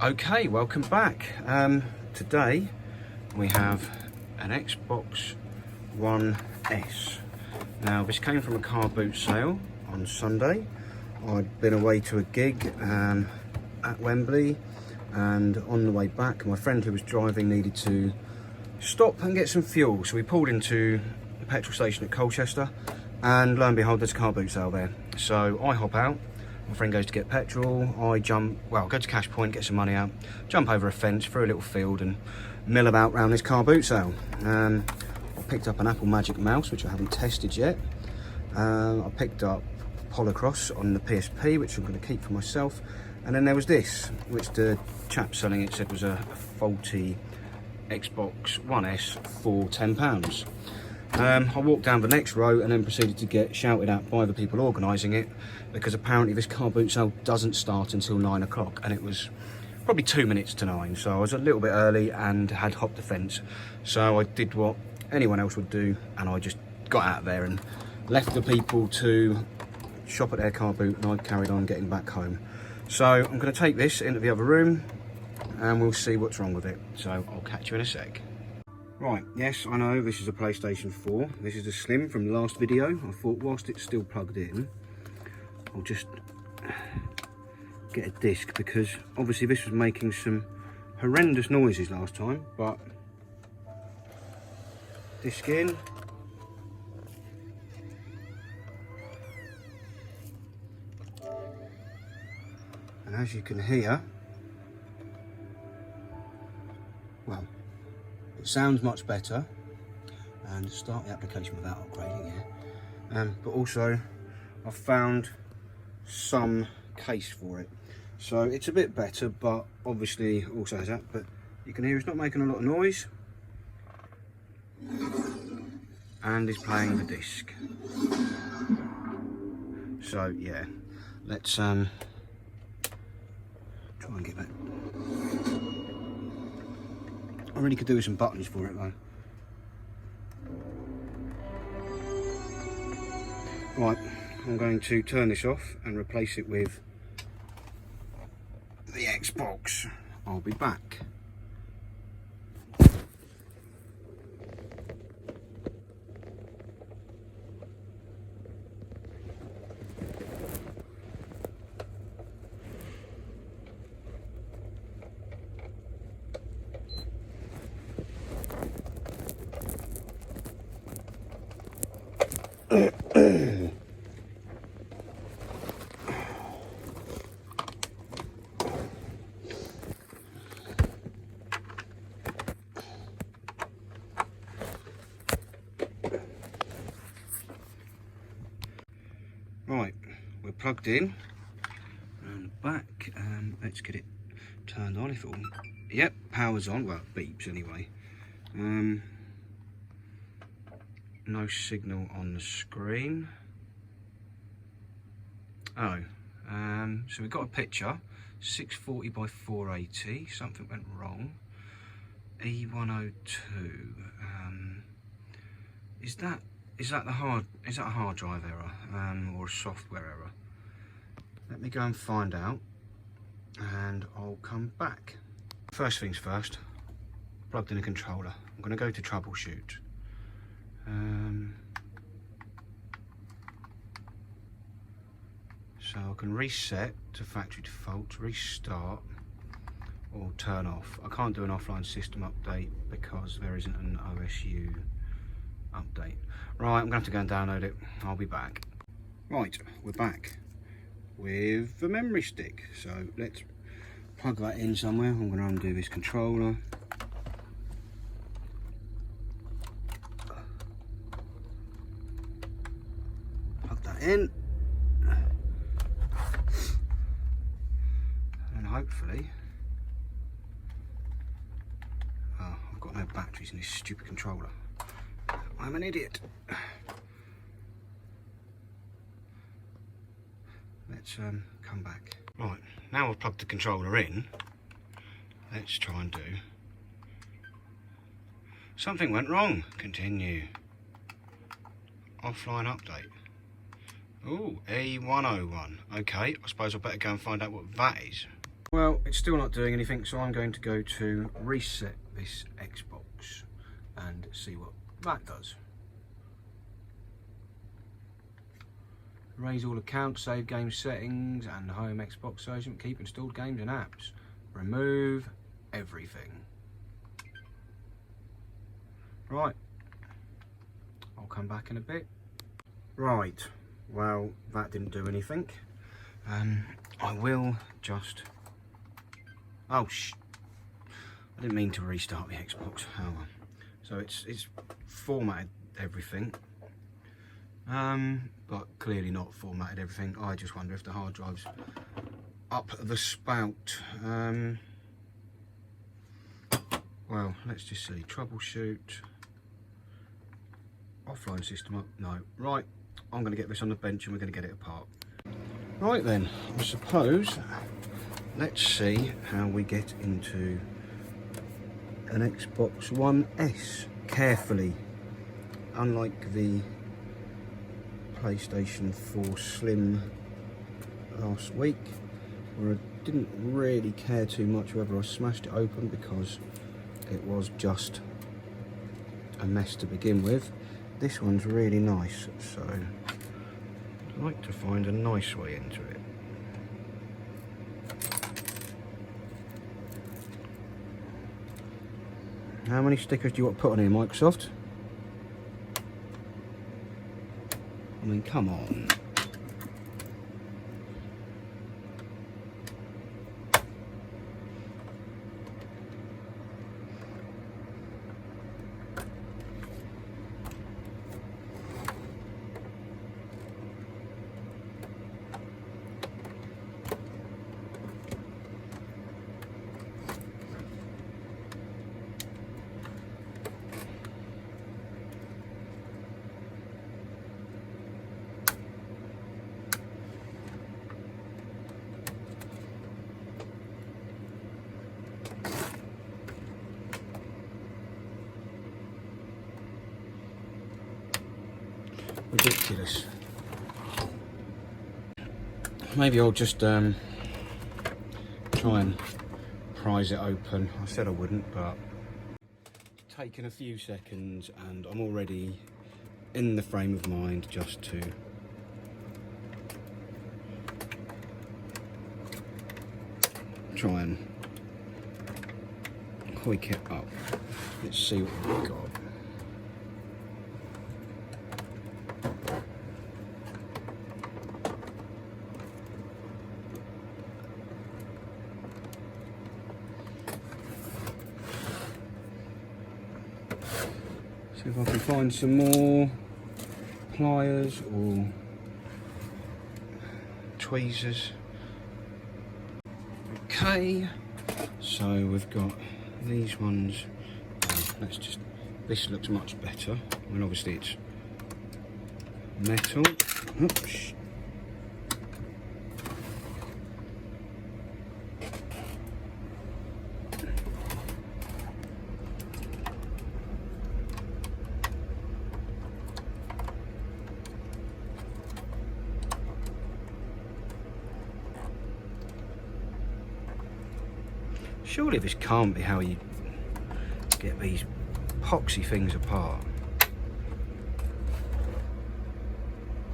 Okay, welcome back. Today we have an Xbox One S. Now this came from a Carboot sale on Sunday. I'd been away to a gig at Wembley, and on the way back my friend who was driving needed to stop and get some fuel, so we pulled into the petrol station at Colchester, and lo and behold there's a Carboot sale there. So I hop out, my friend goes to get petrol, I go to cash point, get some money out, jump over a fence through a little field and mill about round this Carboot sale. I picked up an Apple Magic Mouse, which I haven't tested yet. I picked up Polycross on the PSP, which I'm going to keep for myself. And then there was this, which the chap selling it said was a faulty Xbox One S for £10. I walked down the next row and then proceeded to get shouted at by the people organising it, because apparently this Carboot sale doesn't start until 9 o'clock, and it was probably 2 minutes to 9, so I was a little bit early and had hopped the fence. So I did what anyone else would do, and I just got out there and left the people to shop at their Carboot, and I carried on getting back home. So I'm going to take this into the other room and we'll see what's wrong with it. So I'll catch you in a sec. Right, yes, I know this is a PlayStation 4. This is a Slim from the last video. I thought whilst it's still plugged in, I'll just get a disc, because obviously this was making some horrendous noises last time, but disc in. And as you can hear, well, it sounds much better, and start the application without upgrading it. But also I've found some case for it, so it's a bit better, but obviously also has that. But you can hear it's not making a lot of noise, and it's playing the disc. So yeah, let's try and get that. I really could do with some buttons for it though. Right, I'm going to turn this off and replace it with the Xbox. I'll be back. Right, we're plugged in and back. Let's get it turned on. If it will, yep, power's on. Well, it beeps anyway. No signal on the screen. Oh, so we've got a picture, 640 by 480. Something went wrong. E102. Is that a hard drive error, or a software error? Let me go and find out, and I'll come back. First things first, plugged in a controller. I'm going to go to troubleshoot. So I can reset to factory default, restart, or turn off. I can't do an offline system update because there isn't an OSU update. Right, I'm going to have to go and download it. I'll be back. Right, we're back with the memory stick. So let's plug that in somewhere. I'm going to undo this controller. Plug that in. And hopefully... Oh, I've got no batteries in this stupid controller. I'm an idiot. Let's come back. Right, now I've plugged the controller in, let's try and do... Something went wrong. Continue. Offline update. Ooh, A101. Okay, I suppose I better go and find out what that is. Well, it's still not doing anything, so I'm going to go to reset this Xbox and see what that does. Erase all accounts, save game settings and home Xbox version, keep installed games and apps. Remove everything. Right, I'll come back in a bit. Right, well, that didn't do anything. I will just... Oh, I didn't mean to restart the Xbox. Oh well. So it's formatted everything. But clearly not formatted everything. I just wonder if the hard drive's up the spout. Well, let's just see. Troubleshoot. Offline system up. No. Right, I'm going to get this on the bench and we're going to get it apart. Right then, I suppose let's see how we get into an Xbox One S carefully. Unlike the PlayStation 4 Slim last week, where I didn't really care too much whether I smashed it open because it was just a mess to begin with. This one's really nice, so I'd like to find a nice way into it. How many stickers do you want to put on here, Microsoft? I mean, come on. Ridiculous. Maybe I'll just try and prise it open. I said I wouldn't, but it's taken a few seconds and I'm already in the frame of mind just to try and quick it up. Let's see what we've got. See if I can find some more pliers or tweezers. Okay, so we've got these ones. Let's just, this looks much better. I mean, obviously it's metal. Oops. Surely this can't be how you get these epoxy things apart.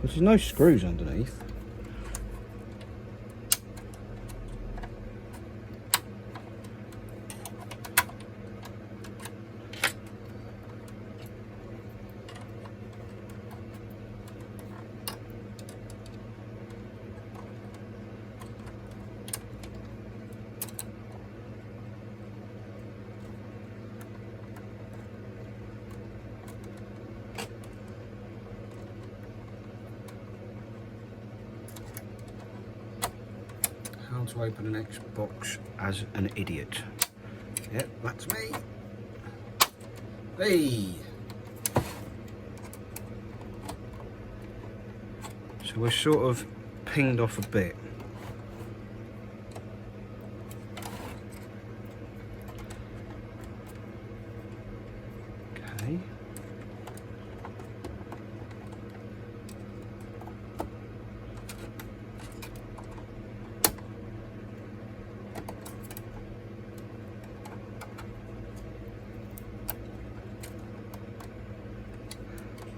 There's no screws underneath. How to open an Xbox as an idiot. Yep, that's me. Hey! So we're sort of pinged off a bit. Okay.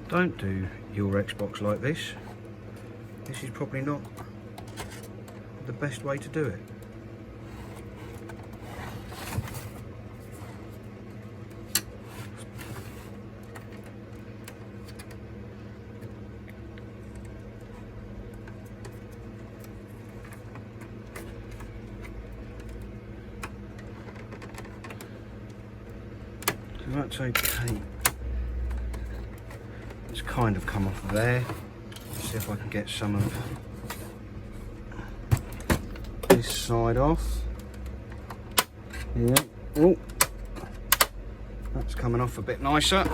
don't do your Xbox like this, this is probably not the best way to do it. So that's okay. It's kind of come off there. Let's see if I can get some of this side off. Yeah. Oh, that's coming off a bit nicer.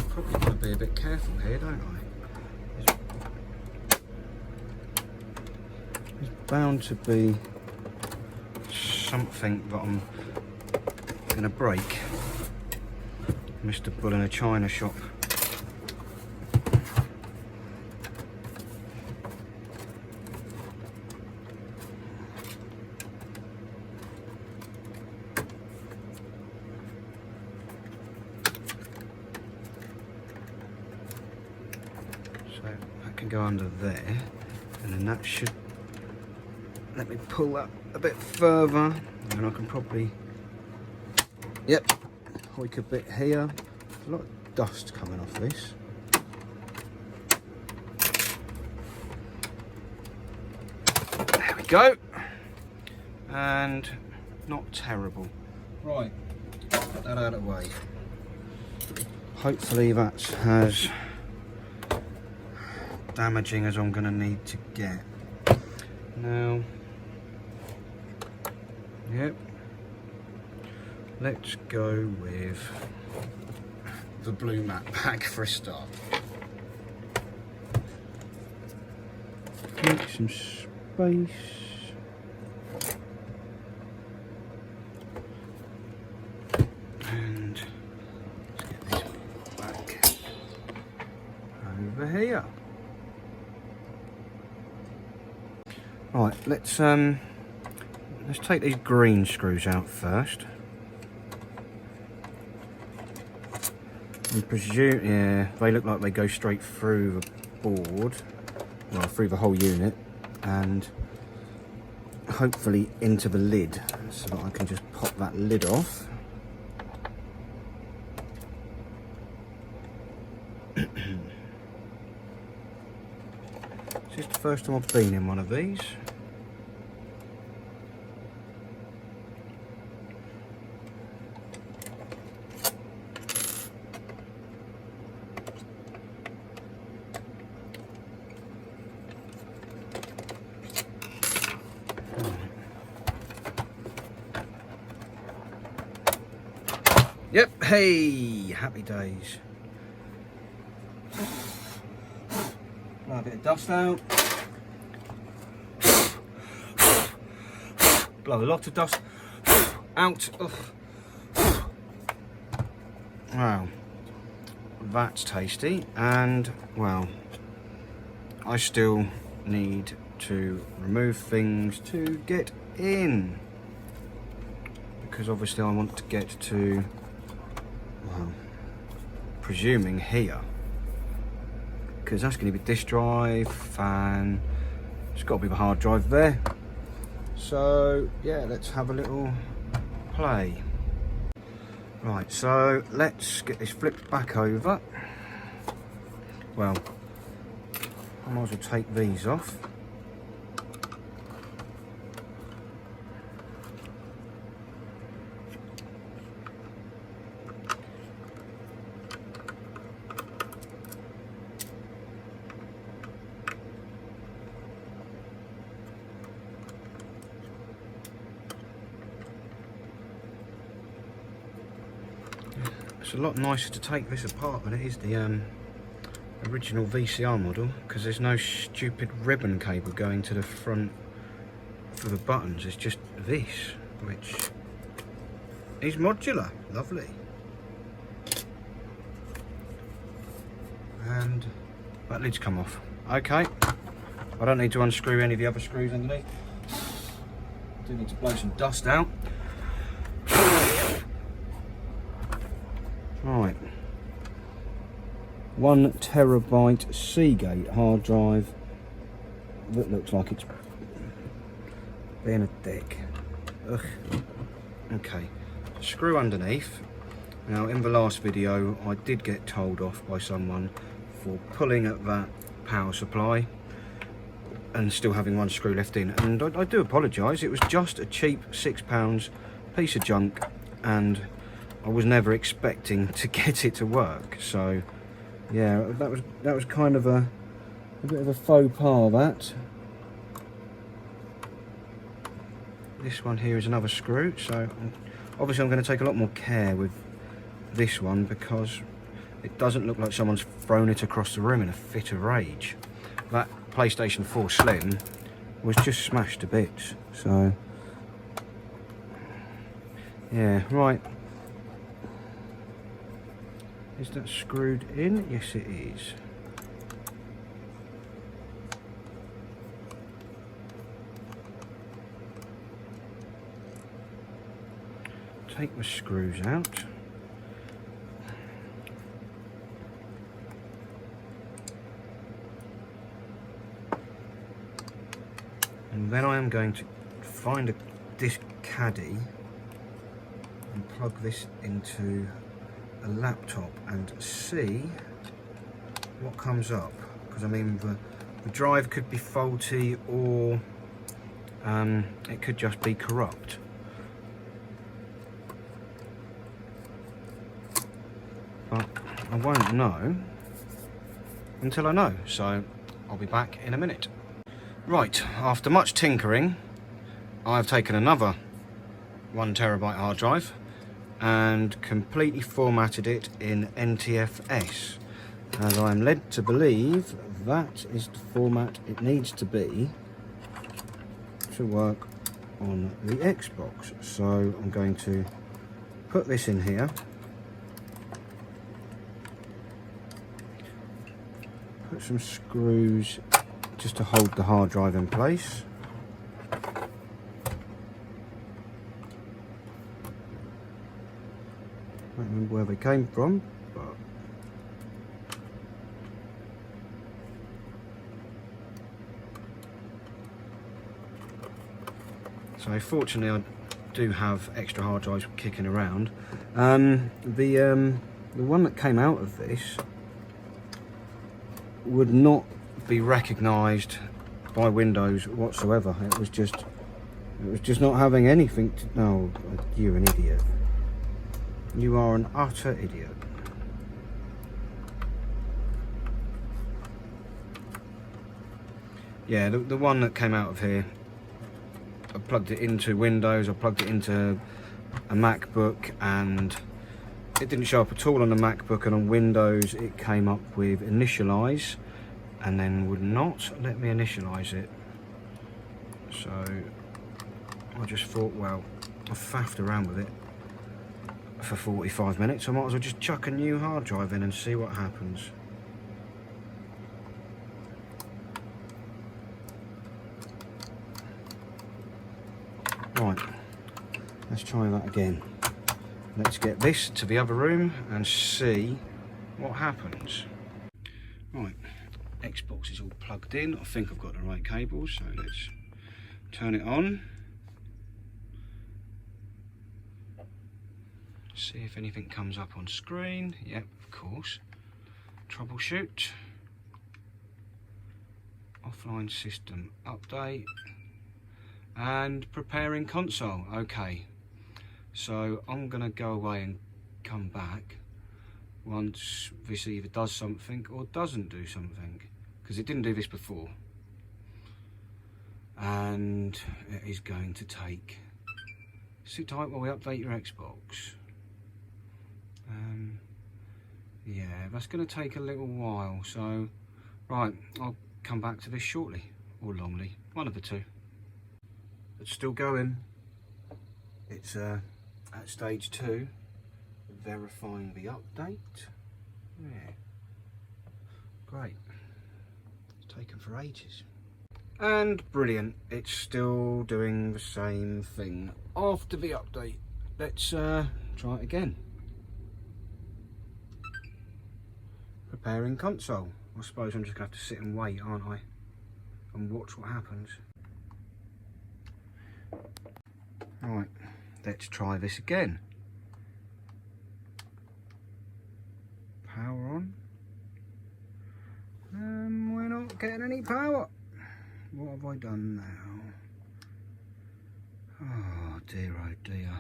Probably got to be a bit careful here, don't I? There's bound to be something that I'm going to break. Mr. Bull in a china shop. So that can go under there, and then that should let me pull that a bit further, and I can probably, yep, hoik a bit here. There's a lot of dust coming off this. There we go. And not terrible. Right, put that out of the way. Hopefully that's as damaging as I'm going to need to get. Now, yep. Let's go with the blue mat pack for a start. Make some space. And let's get this back over here. Right, let's take these green screws out first. I presume, yeah, they look like they go straight through the board, well, through the whole unit, and hopefully into the lid, so that I can just pop that lid off. This is the first time I've been in one of these. Yep, hey, happy days. Blow a bit of dust out. Blow a lot of dust out. Wow, that's tasty. And, well, I still need to remove things to get in. Because obviously I want to get to, well, presuming here, because that's going to be disk drive, and it's got to be the hard drive there. So yeah, let's have a little play. Right, so let's get this flipped back over. Well, I might as well take these off. It's a lot nicer to take this apart than it is the original VCR model, because there's no stupid ribbon cable going to the front for the buttons. It's just this, which is modular. Lovely. And that lid's come off. Okay, I don't need to unscrew any of the other screws underneath. Do need to blow some dust out. Right, 1 terabyte Seagate hard drive that looks like it's being a dick. Ugh. Okay, screw underneath. Now in the last video I did get told off by someone for pulling at that power supply and still having 1 screw left in, and I do apologise. It was just a cheap £6 piece of junk and I was never expecting to get it to work. So yeah, that was kind of a bit of a faux pas. That this one here is another screw, so obviously I'm going to take a lot more care with this one because it doesn't look like someone's thrown it across the room in a fit of rage. That PlayStation 4 Slim was just smashed to bits. So yeah, right. Is that screwed in? Yes, it is. Take the screws out. And then I am going to find a disc caddy and plug this into a laptop and see what comes up, because I mean the drive could be faulty or it could just be corrupt. But I won't know until I know, so I'll be back in a minute. Right, after much tinkering I've taken another 1 terabyte hard drive and completely formatted it in NTFS, as I'm led to believe that is the format it needs to be to work on the Xbox. So I'm going to put this in here, put some screws just to hold the hard drive in place. I don't remember where they came from, but so fortunately I do have extra hard drives kicking around. The one that came out of this would not be recognised by Windows whatsoever. It was just not having anything to... No, you're an idiot. You are an utter idiot. Yeah, the one that came out of here, I plugged it into Windows, I plugged it into a MacBook, and it didn't show up at all on the MacBook, and on Windows it came up with initialize and then would not let me initialize it. So I just thought, well, I've faffed around with it for 45 minutes, I might as well just chuck a new hard drive in and see what happens. Right, let's try that again. Let's get this to the other room and see what happens. Right, Xbox is all plugged in. I think I've got the right cables, so let's turn it on. See if anything comes up on screen. Yep, of course. Troubleshoot. Offline system update. And preparing console. Okay. So I'm going to go away and come back once this either does something or doesn't do something. Because it didn't do this before. And it is going to take... Sit tight while we update your Xbox. Yeah, that's going to take a little while, so right, I'll come back to this shortly, or longly, one of the two. It's still going. It's at stage 2, verifying the update. Yeah, great. It's taken for ages. And brilliant, it's still doing the same thing after the update. Let's try it again. preparing console. I suppose I'm just going to have to sit and wait, aren't I? And watch what happens. Right, let's try this again. Power on. We're not getting any power. What have I done now? Oh dear, oh dear.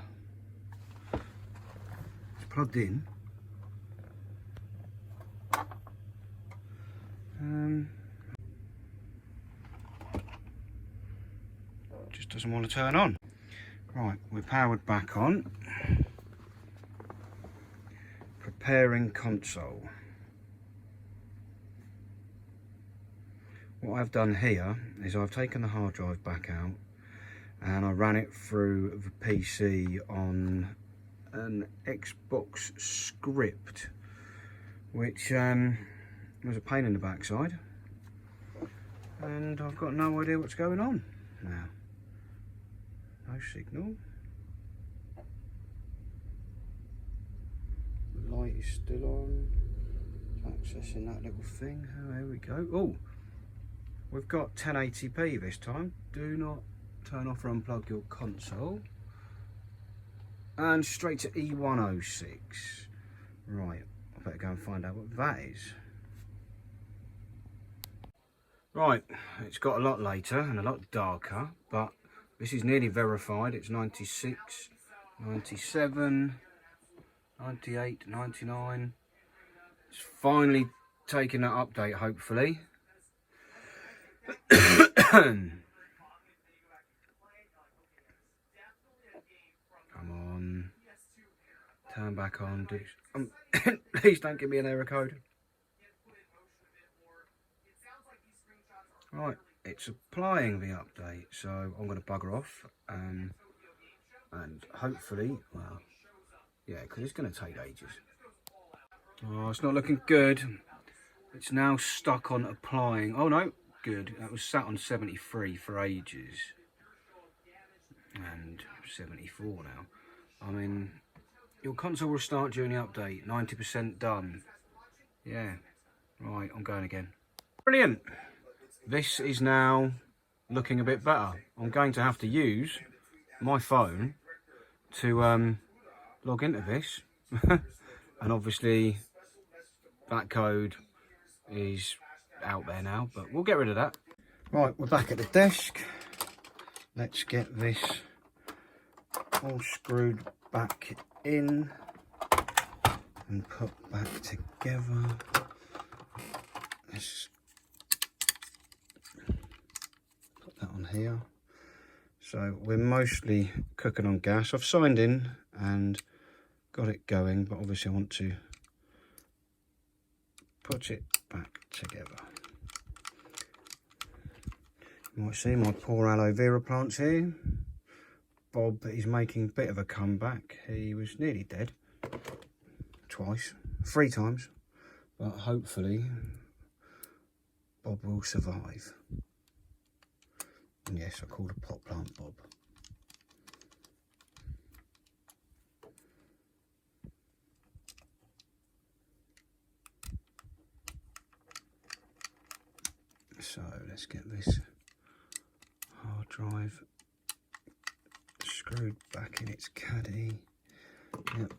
It's plugged in. Just doesn't want to turn on. Right, we're powered back on. Preparing console. What I've done here is I've taken the hard drive back out and I ran it through the PC on an Xbox script, which was a pain in the backside, and I've got no idea what's going on now. No signal. The light is still on. Accessing that little thing. Oh, there we go. Oh, we've got 1080p this time. Do not turn off or unplug your console. And straight to E106. Right, I better go and find out what that is. Right, it's got a lot later and a lot darker, but this is nearly verified. It's 96, 97, 98, 99. It's finally taking that update, hopefully. Come on. Turn back on. Please don't give me an error code. Right, it's applying the update, so I'm going to bugger off and hopefully, well, yeah, because it's going to take ages. Oh, it's not looking good. It's now stuck on applying. Oh no, good. That was sat on 73 for ages. And 74 now. I mean, your console will start during the update. 90% done. Yeah. Right, I'm going again. Brilliant. This is now looking a bit better. I'm going to have to use my phone to log into this. And obviously that code is out there now, but we'll get rid of that. Right, we're back at the desk. Let's get this all screwed back in and put back together. Let's put that on here. So we're mostly cooking on gas. I've signed in and got it going, but obviously I want to put it back together. You might see my poor aloe vera plants here. Bob is making a bit of a comeback. He was nearly dead twice, 3 times, but hopefully Bob will survive. And yes, I called a pot plant Bob. So let's get this hard drive screwed back in its caddy. Yep.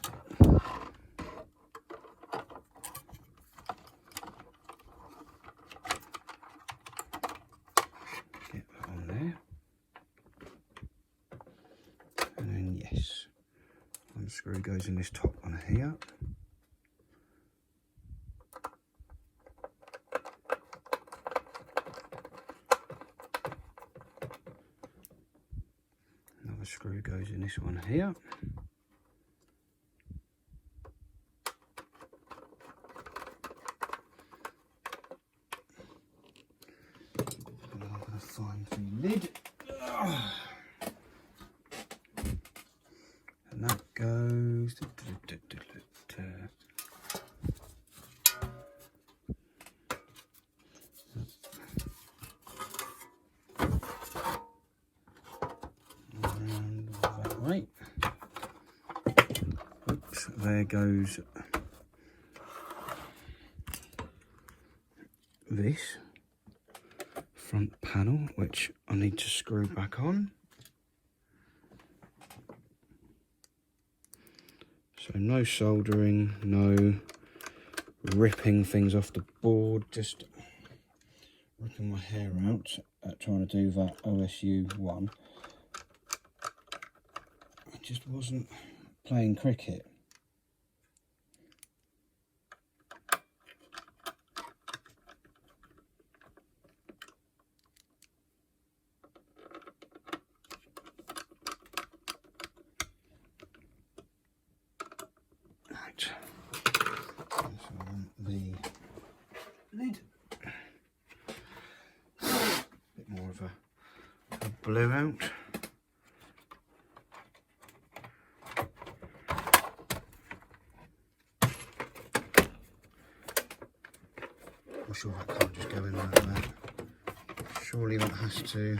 Get that on there. And then yes, one screw goes in this top one here. Screw goes in this one here. And I'm going to find the lid. And that goes. Right. Oops, there goes this front panel, which I need to screw back on. So no soldering, no ripping things off the board, just ripping my hair out at trying to do that OSU one. I just wasn't playing cricket. Right. So I want the lid. A bit more of a blue out. I'm sure that can't just go in like that. Surely that has to.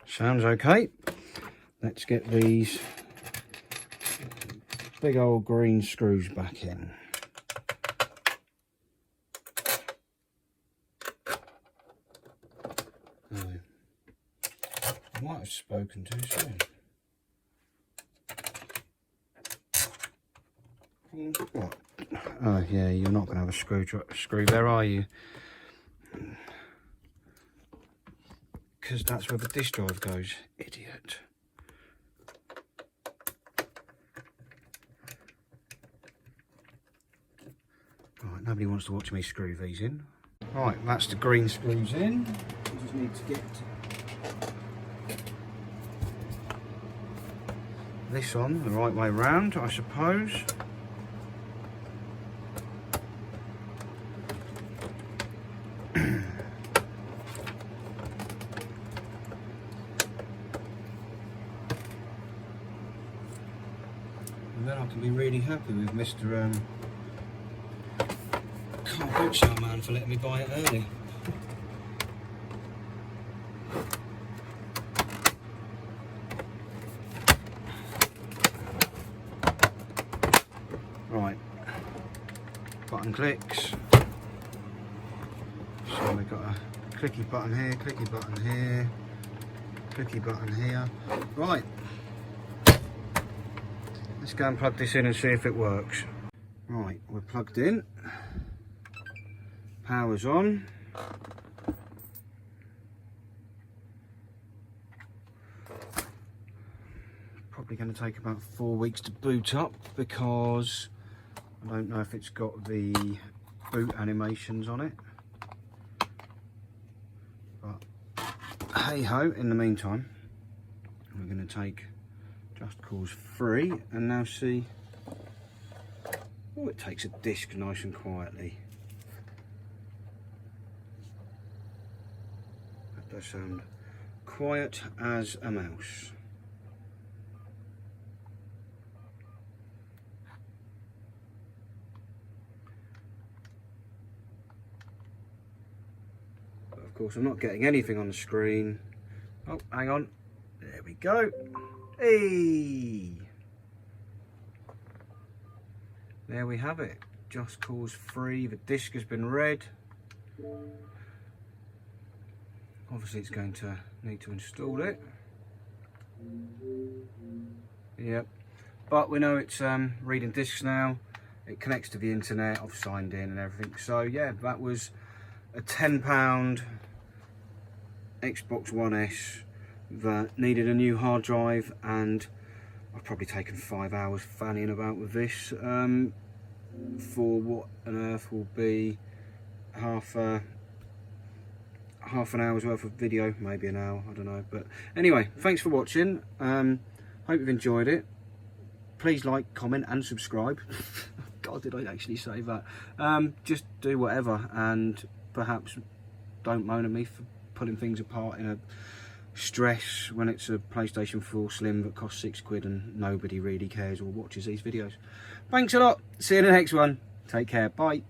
Sounds okay. Let's get these big old green screws back in. Oh, I might have spoken too soon. What? Oh yeah, you're not going to have a screw there, are you? Because that's where the disk drive goes, idiot. Right, nobody wants to watch me screw these in. Right, that's the green screws in. We just need to get this on the right way round, I suppose. And then I can be really happy with Mr. Carboot salesman for letting me buy it early. Right, button clicks. So we've got a clicky button here, clicky button here, clicky button here. Right. Let's go and plug this in and see if it works. Right, we're plugged in. Power's on. Probably going to take about 4 weeks to boot up because I don't know if it's got the boot animations on it. But hey ho, in the meantime, we're going to take Just Cause 3 and now see. Oh, it takes a disc nice and quietly. That does sound quiet as a mouse. But of course I'm not getting anything on the screen. Oh, hang on. There we go. Hey! There we have it. Just Cause 3. The disc has been read. Obviously it's going to need to install it. Yep. But we know it's reading discs now. It connects to the internet. I've signed in and everything. So yeah, that was a £10 Xbox One S that needed a new hard drive, and I've probably taken 5 hours fanning about with this. for what on earth will be half an hour's worth of video, maybe an hour, I don't know. But anyway, thanks for watching. Hope you've enjoyed it. Please like, comment and subscribe. God, did I actually say that? Just do whatever, and perhaps don't moan at me for pulling things apart in a stress when it's a PlayStation 4 Slim that costs £6 and nobody really cares or watches these videos. Thanks a lot. See you in the next one. Take care. Bye.